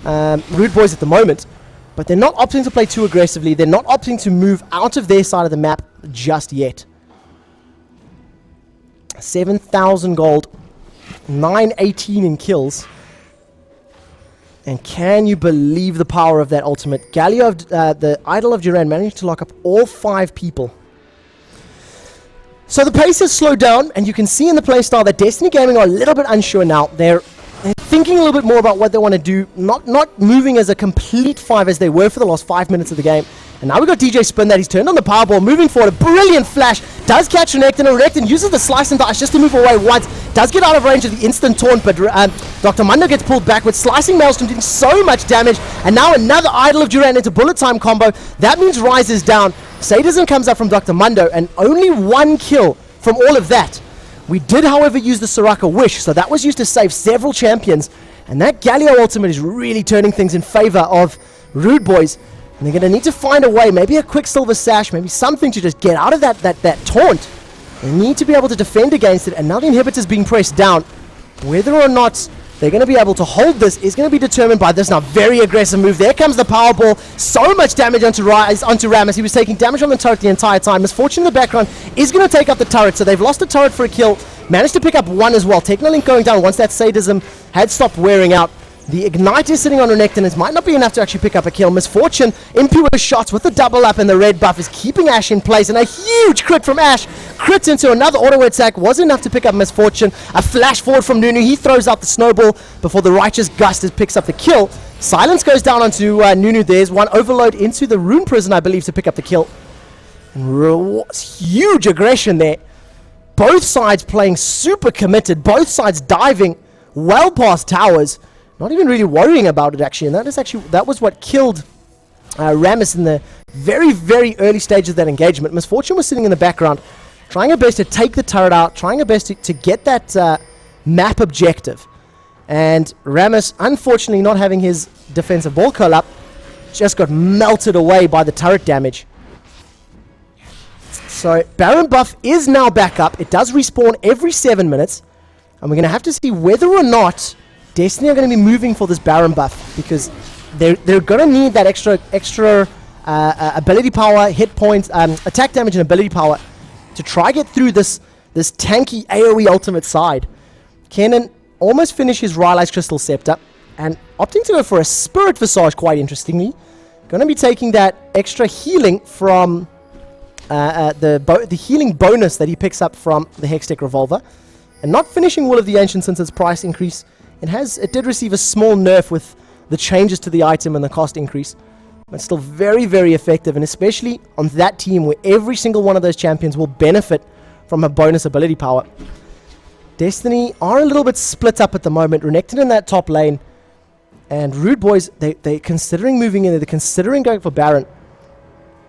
Rude Boys at the moment. But they're not opting to play too aggressively. They're not opting to move out of their side of the map just yet. 7,000 gold, 918 in kills. And can you believe the power of that ultimate? Galio, the Idol of Duran, managed to lock up all 5 people. So the pace has slowed down, and you can see in the playstyle that Destiny Gaming are a little bit unsure now. They're thinking a little bit more about what they want to do, not moving as a complete 5 as they were for the last 5 minutes of the game. And now we've got DJ Spin that he's turned on the Powerball, moving forward, a brilliant flash, does catch Renekton, and Renekton uses the Slice and Dice just to move away once, does get out of range of the instant taunt, but Dr. Mundo gets pulled back with Slicing Maelstrom doing so much damage, and now another Idol of Duran into Bullet Time combo. That means Rise is down, Sadism comes up from Dr. Mundo, and only 1 kill from all of that. We did, however, use the Soraka Wish, so that was used to save several champions, and that Galio ultimate is really turning things in favor of Rude Boys. And they're going to need to find a way, maybe a quick Silver Sash, maybe something to just get out of that taunt. They need to be able to defend against it, and now the inhibitor's being pressed down. Whether or not they're going to be able to hold this is going to be determined by this now very aggressive move. There comes the Powerball. So much damage onto Rammus. He was taking damage on the turret the entire time. Misfortune in the background is going to take out the turret. So they've lost the turret for a kill. Managed to pick up one as well. Technolink going down once that sadism had stopped wearing out. The Ignite is sitting on Renekton. It might not be enough to actually pick up a kill. Misfortune, impure shots with the double up and the red buff is keeping Ash in place. And a huge crit from Ash. Crits into another auto attack. Was enough to pick up Misfortune. A flash forward from Nunu. He throws out the snowball before the Righteous Gust picks up the kill. Silence goes down onto Nunu. There's one overload into the Rune Prison, I believe, to pick up the kill. And huge aggression there. Both sides playing super committed. Both sides diving well past towers. Not even really worrying about it, actually. And that was what killed Rammus in the very, very early stages of that engagement. Misfortune was sitting in the background, trying her best to take the turret out, trying her best to get that map objective. And Rammus, unfortunately not having his defensive ball curl up, just got melted away by the turret damage. So Baron buff is now back up. It does respawn every 7 minutes. And we're going to have to see whether or not Destiny are going to be moving for this Baron buff, because they're going to need that extra ability power, hit points, attack damage and ability power to try get through this tanky AoE ultimate side. Kenan almost finished his Rylai's Crystal Scepter and opting to go for a Spirit Visage, quite interestingly. Going to be taking that extra healing from the healing bonus that he picks up from the Hextech Revolver, and not finishing Will of the Ancient since its price increase. It did receive a small nerf with the changes to the item and the cost increase, but still very, very effective, and especially on that team where every single one of those champions will benefit from a bonus ability power. Destiny are a little bit split up at the moment. Renekton in that top lane, and Rude Boys, they're considering moving in there. They're considering going for Baron.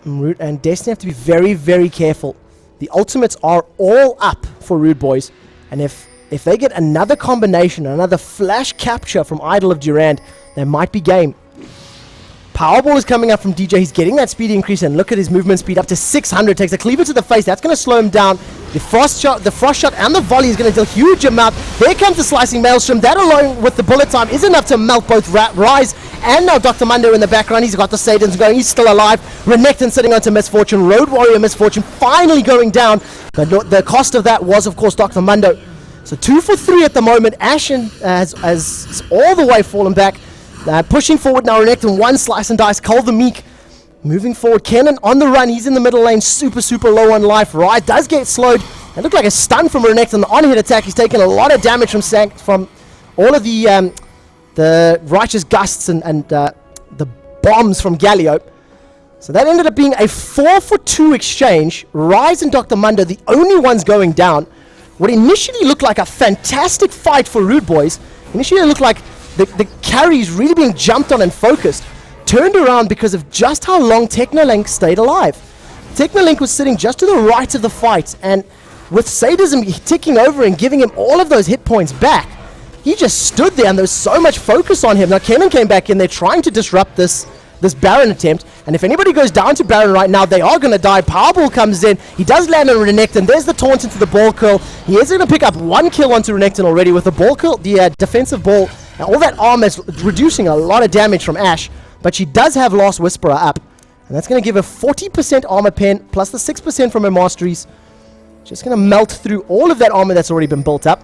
And Destiny have to be very, very careful. The ultimates are all up for Rude Boys, and if they get another combination, another flash capture from Idol of Durand, they might be game. Powerball is coming up from DJ. He's getting that speed increase, and look at his movement speed up to 600. Takes a cleaver to the face. That's going to slow him down. The frost shot and the volley is going to deal huge amount. There comes the slicing maelstrom. That alone with the bullet time is enough to melt both Rise and now Dr. Mundo in the background. He's got the Sadens going. He's still alive. Renekton sitting onto Misfortune. Road Warrior Misfortune finally going down. The cost of that was, of course, Dr. Mundo. So 2 for 3 at the moment. Ashen has all the way fallen back. Pushing forward now, Renekton, one slice and dice. Cull the Meek moving forward. Kenan on the run. He's in the middle lane. Super, super low on life. Ride does get slowed. It looked like a stun from Renekton. On hit attack. He's taken a lot of damage from all of the Righteous Gusts and the bombs from Galio. So that ended up being a 4 for 2 exchange. Rise and Dr. Mundo, the only ones going down. What initially looked like a fantastic fight for Rude Boys, initially it looked like the carries really being jumped on and focused, turned around because of just how long Technolink stayed alive. Technolink was sitting just to the right of the fight, and with Sadism ticking over and giving him all of those hit points back, he just stood there and there was so much focus on him. Now Kenan came back in there trying to disrupt this Baron attempt, and if anybody goes down to Baron right now, they are going to die. Powerball comes in. He does land on Renekton. There's the taunt into the ball curl. He is going to pick up one kill onto Renekton already with the ball curl, the defensive ball. All that armor is reducing a lot of damage from Ashe, but she does have Last Whisperer up, and that's going to give her 40% armor pen plus the 6% from her masteries. Just going to melt through all of that armor that's already been built up.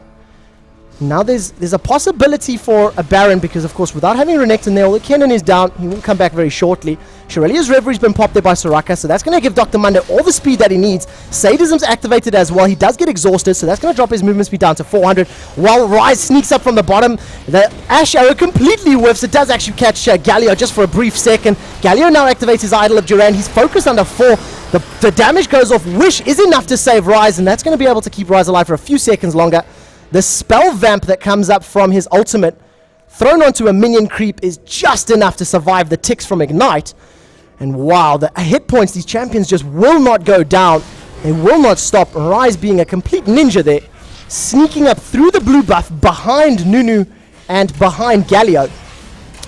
Now there's a possibility for a Baron, because of course without having Renekton there, the Kenan is down. He will come back very shortly. Shirelia's Reverie has been popped there by Soraka, so that's going to give Dr. Mundo all the speed that he needs. Sadism's activated as well. He does get exhausted, so that's going to drop his movement speed down to 400. While Rise sneaks up from the bottom, the Ash Arrow completely whiffs. It does actually catch Galio just for a brief second. Galio now activates his Idol of Durand. He's focused under 4. The damage goes off. Wish is enough to save Rise, and that's going to be able to keep Rise alive for a few seconds longer. The spell vamp that comes up from his ultimate, thrown onto a minion creep, is just enough to survive the ticks from Ignite. And wow, the hit points, these champions just will not go down. They will not stop. Rise being a complete ninja there, sneaking up through the blue buff behind Nunu and behind Galio.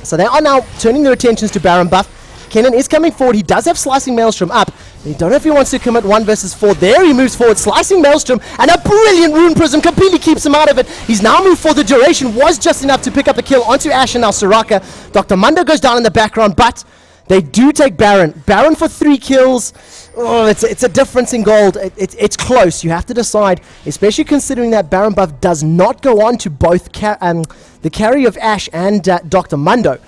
So they are now turning their attentions to Baron buff. Kenan is coming forward. He does have Slicing Maelstrom up. You don't know if he wants to commit 1 versus 4. There he moves forward. Slicing Maelstrom and a brilliant Rune Prism completely keeps him out of it. He's now moved forward. The duration was just enough to pick up the kill onto Ash and now Soraka. Dr. Mundo goes down in the background, but they do take Baron. Baron for 3 kills. Oh, it's a difference in gold. It's close. You have to decide, especially considering that Baron buff does not go on to both the carry of Ash and Dr. Mundo.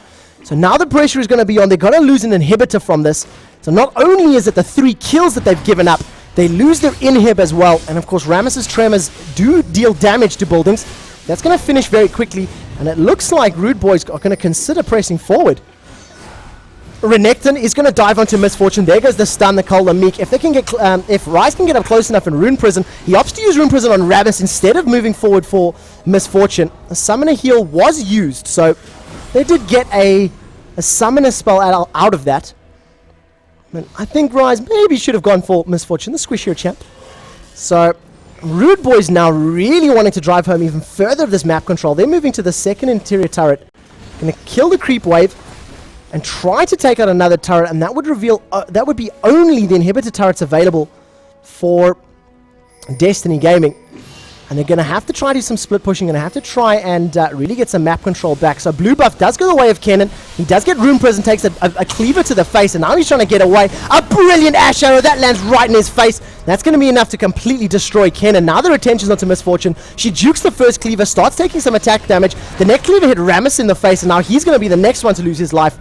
So now the pressure is going to be on. They're going to lose an inhibitor from this. So not only is it the 3 kills that they've given up, they lose their inhib as well. And of course, Rammus's Tremors do deal damage to buildings. That's going to finish very quickly. And it looks like Rude Boys are going to consider pressing forward. Renekton is going to dive onto Misfortune. There goes the stun, the Cold, the Meek. If they can get, if Ryze can get up close enough in Rune Prison, he opts to use Rune Prison on Rammus instead of moving forward for Misfortune. A Summoner Heal was used, so they did get a Summoner spell out of that. And I think Ryze maybe should have gone for Misfortune, the squishier champ. So Rude Boys now really wanting to drive home even further of this map control. They're moving to the second interior turret. Going to kill the creep wave and try to take out another turret, and that would reveal that would be only the inhibitor turrets available for Destiny Gaming. And they're going to have to try to do some split pushing, going to have to try and really get some map control back. So blue buff does go the way of Kenan. He does get Rune Prison, takes a cleaver to the face, and now he's trying to get away. A brilliant Ash arrow that lands right in his face. That's going to be enough to completely destroy Kenan. Now their attention's onto Misfortune. She jukes the first cleaver, starts taking some attack damage. The next cleaver hit Rammus in the face, and now he's going to be the next one to lose his life.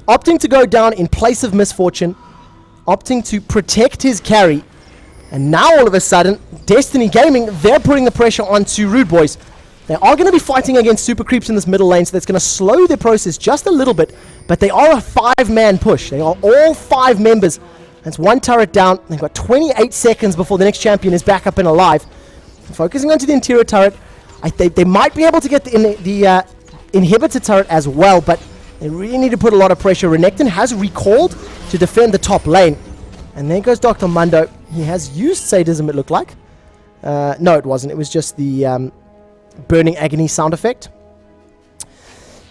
Opting to go down in place of Misfortune. Opting to protect his carry. And now all of a sudden, Destiny Gaming, they're putting the pressure onto Rude Boys. They are going to be fighting against super creeps in this middle lane, so that's going to slow their process just a little bit. But they are a 5-man push. They are all 5 members. That's 1 turret down. They've got 28 seconds before the next champion is back up and alive. Focusing onto the interior turret. They might be able to get the inhibitor turret as well, but they really need to put a lot of pressure. Renekton has recalled to defend the top lane. And there goes Dr. Mundo. He has used Sadism, it looked like. No, it wasn't. It was just the Burning Agony sound effect.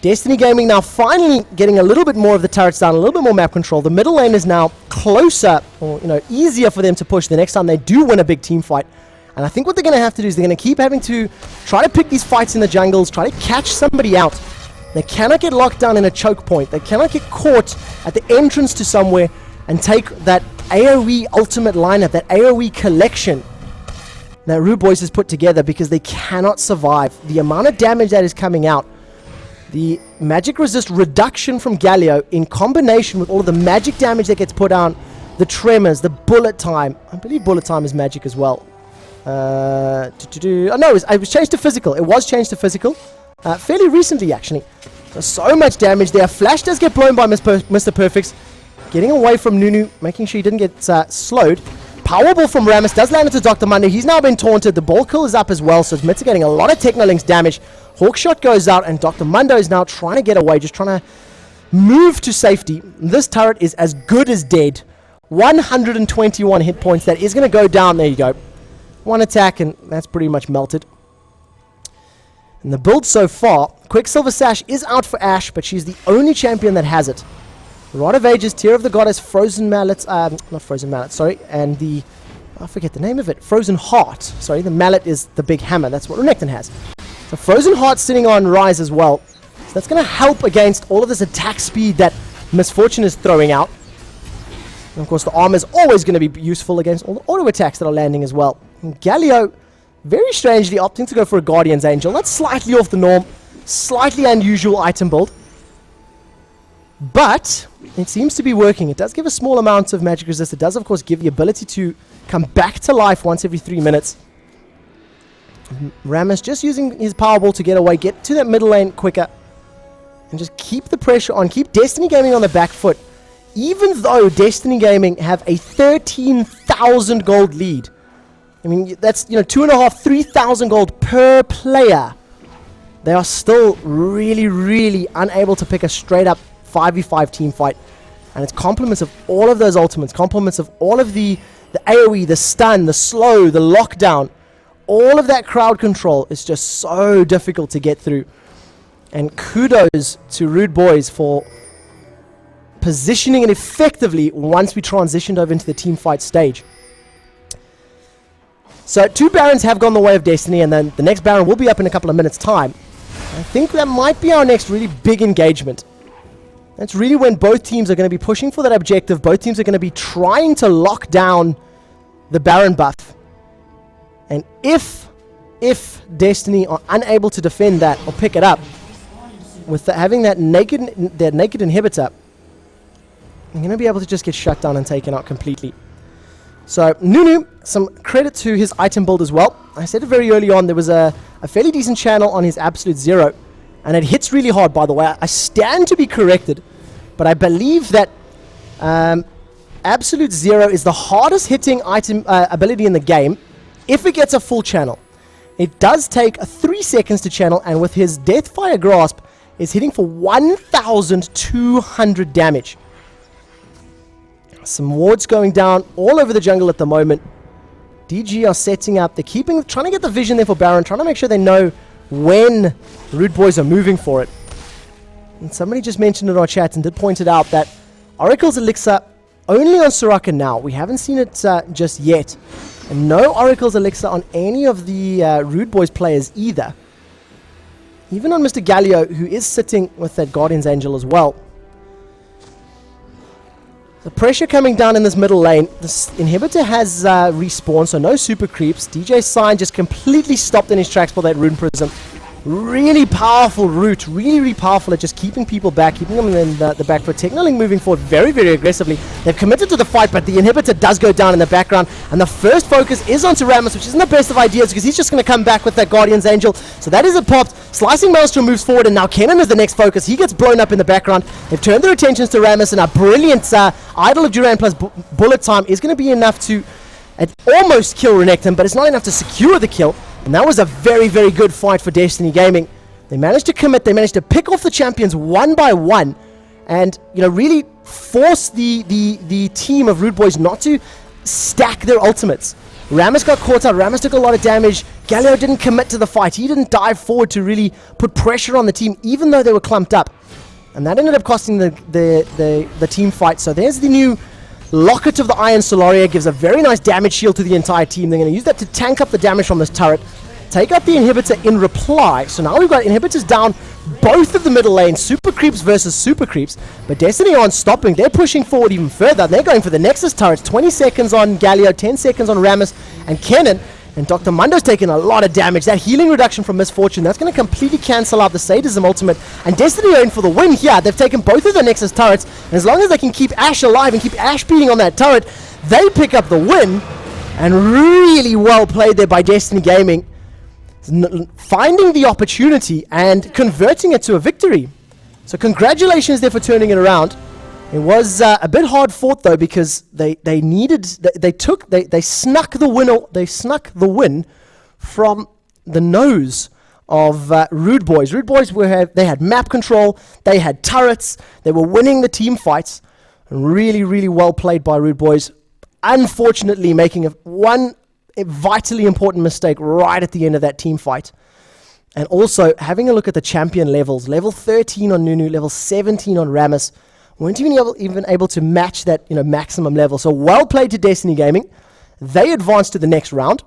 Destiny Gaming now finally getting a little bit more of the turrets down, a little bit more map control. The middle lane is now closer, or easier for them to push the next time they do win a big team fight. And I think what they're going to have to do is they're going to keep having to try to pick these fights in the jungles, try to catch somebody out. They cannot get locked down in a choke point. They cannot get caught at the entrance to somewhere and take that AoE ultimate lineup, that AoE collection that Rude Boys has put together, because they cannot survive. The amount of damage that is coming out, the magic resist reduction from Galio in combination with all of the magic damage that gets put on, the tremors, the bullet time. I believe bullet time is magic as well. Oh no, it was changed to physical. It was changed to physical fairly recently, actually. So much damage there. Flash does get blown by Mr. Perfects. Getting away from Nunu, making sure he didn't get slowed. Powerball from Rammus does land into Dr. Mundo. He's now been taunted. The ball kill is up as well, so it's mitigating a lot of Technolinks damage. Hawkshot goes out, and Dr. Mundo is now trying to get away, just trying to move to safety. This turret is as good as dead. 121 hit points. That is going to go down. There you go. 1 attack, and that's pretty much melted. And the build so far, Quicksilver Sash is out for Ash, but she's the only champion that has it. Rod of Ages, Tear of the Goddess, Frozen Mallet, not Frozen Mallet, sorry, and I forget the name of it, Frozen Heart. Sorry, the Mallet is the big hammer, that's what Renekton has. So Frozen Heart sitting on Ryze as well. So that's going to help against all of this attack speed that Misfortune is throwing out. And of course, the armor is always going to be useful against all the auto attacks that are landing as well. And Galio, very strangely, opting to go for a Guardian's Angel. That's slightly off the norm, slightly unusual item build. But it seems to be working. It does give a small amount of magic resist. It does, of course, give the ability to come back to life once every 3 minutes. Rammus just using his Powerball to get away, get to that middle lane quicker, and just keep the pressure on. Keep Destiny Gaming on the back foot. Even though Destiny Gaming have a 13,000 gold lead. I mean, that's, 2,500, 3,000 gold per player. They are still really, really unable to pick a straight up 5v5 team fight, and it's compliments of all of those ultimates, compliments of all of the AoE, the stun, the slow, the lockdown, all of that crowd control is just so difficult to get through. And kudos to Rude Boys for positioning it effectively once we transitioned over into the team fight stage. So 2 Barons have gone the way of Destiny, and then the next Baron will be up in a couple of minutes' time. I think that might be our next really big engagement. That's really when both teams are going to be pushing for that objective. Both teams are going to be trying to lock down the Baron buff. And if Destiny are unable to defend that or pick it up, with having that naked inhibitor, I'm going to be able to just get shut down and taken out completely. So Nunu, some credit to his item build as well. I said it very early on, there was a fairly decent channel on his Absolute Zero, and it hits really hard, by the way. I stand to be corrected, but I believe that Absolute Zero is the hardest hitting item ability in the game if it gets a full channel. It does take 3 seconds to channel, and with his Deathfire Grasp, is hitting for 1,200 damage. Some wards going down all over the jungle at the moment. DG are setting up. They're trying to get the vision there for Baron, trying to make sure they know when Rude Boys are moving for it. And somebody just mentioned in our chat and did point it out that Oracle's Elixir only on Soraka now. We haven't seen it just yet. And no Oracle's Elixir on any of the Rude Boys players either. Even on Mr. Galio, who is sitting with that Guardian's Angel as well. The pressure coming down in this middle lane. This inhibitor has respawned, so no super creeps. DJ Sign just completely stopped in his tracks for that Rune Prism. Really powerful route, really powerful at just keeping people back, keeping them in the back foot. Technoling moving forward very aggressively. They've committed to the fight, but the inhibitor does go down in the background, and the first focus is onto Rammus, which isn't the best of ideas because he's just going to come back with that Guardian's Angel. So that is a popped. Slicing Maelstrom moves forward, and now Kennen is the next focus. He gets blown up in the background. They've turned their attentions to Rammus, and a brilliant Idol of Duran plus bullet time is going to be enough to almost kill Renekton, but it's not enough to secure the kill. And that was a very good fight for Destiny Gaming. They managed to commit, they managed to pick off the champions one by one, and really force the team of Rude Boys not to stack their ultimates. Rammus got caught out, Rammus took a lot of damage. Galio didn't commit to the fight, he didn't dive forward to really put pressure on the team, even though they were clumped up. And that ended up costing the team fight. So there's the new Locket of the Iron Solaria, gives a very nice damage shield to the entire team. They're going to use that to tank up the damage from this turret, take out the inhibitor in reply. So now we've got inhibitors down both of the middle lanes, super creeps versus super creeps, but Destiny aren't stopping. They're pushing forward even further. They're going for the Nexus turrets. 20 seconds on Galio, 10 seconds on Rammus and Kennen, and Dr. Mundo's taking a lot of damage. That healing reduction from Misfortune, that's going to completely cancel out the Sadism ultimate, and Destiny are in for the win here. They've taken both of the Nexus turrets, and as long as they can keep Ashe alive and keep Ashe beating on that turret, they pick up the win. And really well played there by Destiny Gaming, finding the opportunity and converting it to a victory. So congratulations there for turning it around. It was a bit hard fought though, because they snuck the win from the nose of Rude Boys. Rude Boys they had map control, they had turrets, they were winning the team fights. Really well played by Rude Boys. Unfortunately, making one vitally important mistake right at the end of that team fight. And also having a look at the champion levels. Level 13 on Nunu, level 17 on Rammus. Weren't even able to match that maximum level. So well played to Destiny Gaming. They advanced to the next round.